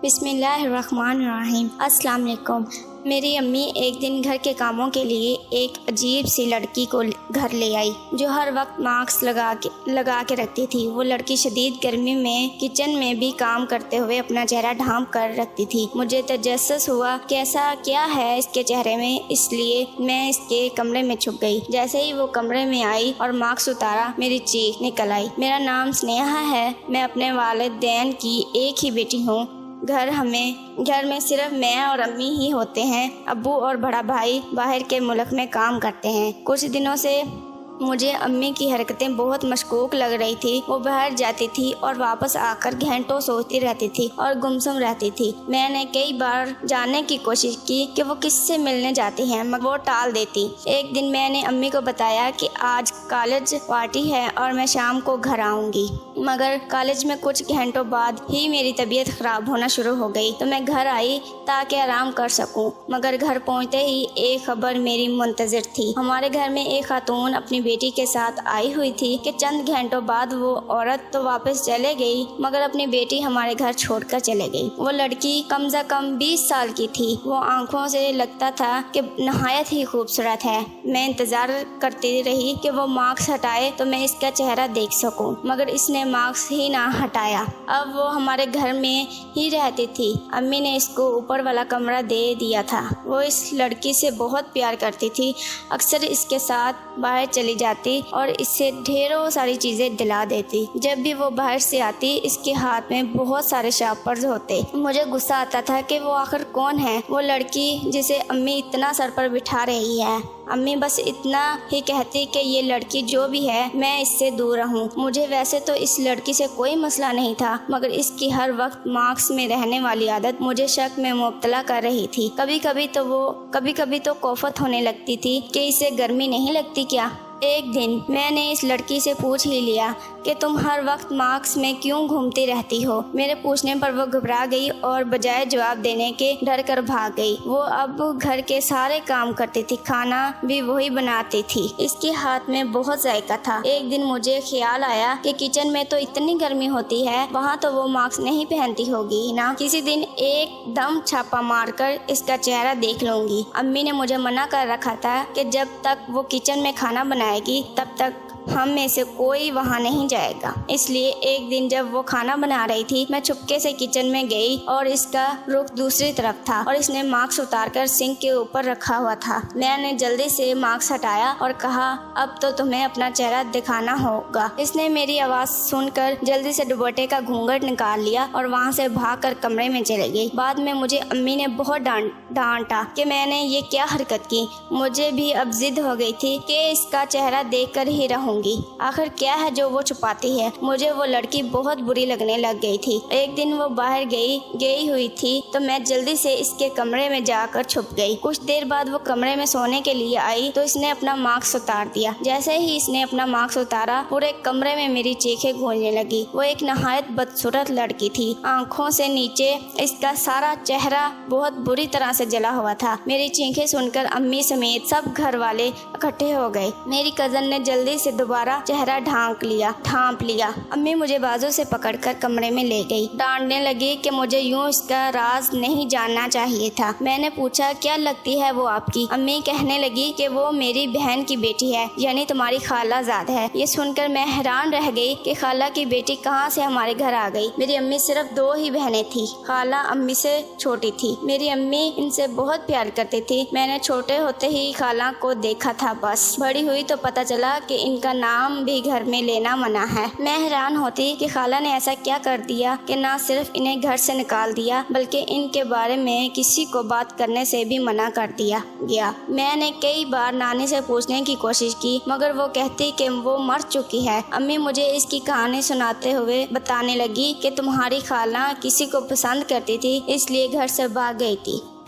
بسم اللہ الرحمن الرحیم۔ السلام علیکم۔ میری امی ایک دن گھر کے کاموں کے لیے ایک عجیب سی لڑکی کو گھر لے آئی جو ہر وقت ماسک لگا کے رکھتی تھی۔ وہ لڑکی شدید گرمی میں کچن میں بھی کام کرتے ہوئے اپنا چہرہ ڈھانپ کر رکھتی تھی۔ مجھے تجسس ہوا کہ ایسا کیا ہے اس کے چہرے میں، اس لیے میں اس کے کمرے میں چھپ گئی۔ جیسے ہی وہ کمرے میں آئی اور ماسک اتارا، میری چیخ نکل آئی۔ میرا نام سنیہا ہے، میں اپنے والدین کی ایک ہی بیٹی ہوں۔ گھر میں صرف میں اور امی ہی ہوتے ہیں۔ ابو اور بڑا بھائی باہر کے ملک میں کام کرتے ہیں۔ کچھ دنوں سے مجھے امی کی حرکتیں بہت مشکوک لگ رہی تھی۔ وہ باہر جاتی تھی اور واپس آ کر گھنٹوں سوچتی رہتی تھی اور گمسم رہتی تھی۔ میں نے کئی بار جاننے کی کوشش کی کہ وہ کس سے ملنے جاتی ہیں، مگر وہ ٹال دیتی۔ ایک دن میں نے امی کو بتایا کہ آج کالج پارٹی ہے اور میں شام کو گھر آؤں گی، مگر کالج میں کچھ گھنٹوں بعد ہی میری طبیعت خراب ہونا شروع ہو گئی تو میں گھر آئی تاکہ آرام کر سکوں۔ مگر گھر پہنچتے ہی ایک خبر میری منتظر تھی۔ ہمارے گھر میں ایک خاتون اپنی بیٹی کے ساتھ آئی ہوئی تھی کہ چند گھنٹوں بعد وہ عورت تو واپس چلے گئی مگر اپنی بیٹی ہمارے گھر چھوڑ کر چلے گئی۔ وہ لڑکی کم از کم 20 سال کی تھی۔ وہ آنکھوں سے لگتا تھا کہ نہایت ہی خوبصورت ہے۔ میں انتظار کرتی رہی کہ وہ ماسک ہٹائے تو میں اس کا چہرہ دیکھ سکوں، مگر اس نے ماسک ہی نہ ہٹایا۔ اب وہ ہمارے گھر میں ہی رہتی تھی۔ امی نے اس کو اوپر والا کمرہ دے دیا تھا۔ وہ اس لڑکی سے بہت پیار کرتی تھی، اکثر اس کے ساتھ باہر چلی جاتی اور اس سے ڈھیروں ساری چیزیں دلا دیتی۔ جب بھی وہ باہر سے آتی اس کے ہاتھ میں بہت سارے شاپرز ہوتے۔ مجھے غصہ آتا تھا کہ وہ آخر کون ہے وہ لڑکی جسے امی اتنا سر پر بٹھا رہی ہے۔ امی بس اتنا ہی کہتی کہ یہ لڑکی جو بھی ہے میں اس سے دور رہوں۔ مجھے ویسے تو اس لڑکی سے کوئی مسئلہ نہیں تھا، مگر اس کی ہر وقت ماسک میں رہنے والی عادت مجھے شک میں مبتلا کر رہی تھی۔ کبھی کبھی تو کوفت ہونے لگتی تھی کہ اسے گرمی نہیں لگتی کیا۔ ایک دن میں نے اس لڑکی سے پوچھ ہی لیا کہ تم ہر وقت ماسک میں کیوں گھومتی رہتی ہو؟ میرے پوچھنے پر وہ گھبرا گئی اور بجائے جواب دینے کے ڈر کر بھاگ گئی۔ وہ اب گھر کے سارے کام کرتی تھی، کھانا بھی وہی بناتی تھی۔ اس کے ہاتھ میں بہت ذائقہ تھا۔ ایک دن مجھے خیال آیا کہ کچن میں تو اتنی گرمی ہوتی ہے، وہاں تو وہ ماسک نہیں پہنتی ہوگی نا۔ کسی دن ایک دم چھاپا مار کر اس کا چہرہ دیکھ لوں گی۔ امی نے مجھے منع کر رکھا تھا کہ جب تک وہ کچن میں کھانا بنائے گی تب تک ہم میں سے کوئی وہاں نہیں جائے گا۔ اس لیے ایک دن جب وہ کھانا بنا رہی تھی میں چھپکے سے کچن میں گئی اور اس کا رخ دوسری طرف تھا اور اس نے ماسک اتار کر سنک کے اوپر رکھا ہوا تھا۔ میں نے جلدی سے ماسک ہٹایا اور کہا اب تو تمہیں اپنا چہرہ دکھانا ہوگا۔ اس نے میری آواز سن کر جلدی سے دوپٹے کا گھونگھٹ نکال لیا اور وہاں سے بھاگ کر کمرے میں چلی گئی۔ بعد میں مجھے امی نے بہت ڈانٹا کہ میں نے یہ کیا حرکت کی۔ مجھے بھی اب ضد ہو گئی تھی کہ اس کا چہرہ دیکھ کر ہی رہوں گی۔ آخر کیا ہے جو وہ چھپاتی ہے؟ مجھے وہ لڑکی بہت بری لگنے لگ گئی تھی۔ ایک دن وہ باہر گئی ہوئی تھی تو میں جلدی سے اس کے کمرے میں جا کر چھپ گئی۔ کچھ دیر بعد وہ کمرے میں سونے کے لیے آئی تو اس نے اپنا ماسک اتار دیا۔ جیسے ہی اس نے اپنا ماسک اتارا پورے کمرے میں میری چیخیں گونجنے لگی۔ وہ ایک نہایت بدصورت لڑکی تھی۔ آنکھوں سے نیچے اس کا سارا چہرہ بہت بری طرح سے جلا ہوا تھا۔ میری چیخیں سن کر امی سمیت سب گھر والے اکٹھے ہو گئے۔ میری کزن نے جلدی سے دوبارہ چہرہ ڈھانپ لیا۔ امی مجھے بازو سے پکڑ کر کمرے میں لے گئی، ڈانٹنے لگی کہ مجھے یوں اس کا راز نہیں جاننا چاہیے تھا۔ میں نے پوچھا کیا لگتی ہے وہ آپ کی؟ امی کہنے لگی کہ وہ میری بہن کی بیٹی ہے، یعنی تمہاری خالہ زاد ہے۔ یہ سن کر میں حیران رہ گئی کہ خالہ کی بیٹی کہاں سے ہمارے گھر آ گئی۔ میری امی صرف 2 ہی بہنیں تھیں، خالہ امی سے چھوٹی تھی۔ میری امی ان سے بہت پیار کرتی تھی۔ میں نے چھوٹے ہوتے ہی خالہ کو دیکھا تھا، بس بڑی ہوئی تو پتہ چلا کہ ان کا نام بھی گھر میں لینا منع ہے۔ میں حیران ہوتی کہ خالہ نے ایسا کیا کر دیا کہ نہ صرف انہیں گھر سے نکال دیا بلکہ ان کے بارے میں کسی کو بات کرنے سے بھی منع کر دیا گیا۔ میں نے کئی بار نانی سے پوچھنے کی کوشش کی مگر وہ کہتی کہ وہ مر چکی ہے۔ امی مجھے اس کی کہانی سناتے ہوئے بتانے لگی کہ تمہاری خالہ کسی کو پسند کرتی تھی اس لیے گھر سے بھاگ گئی تھی۔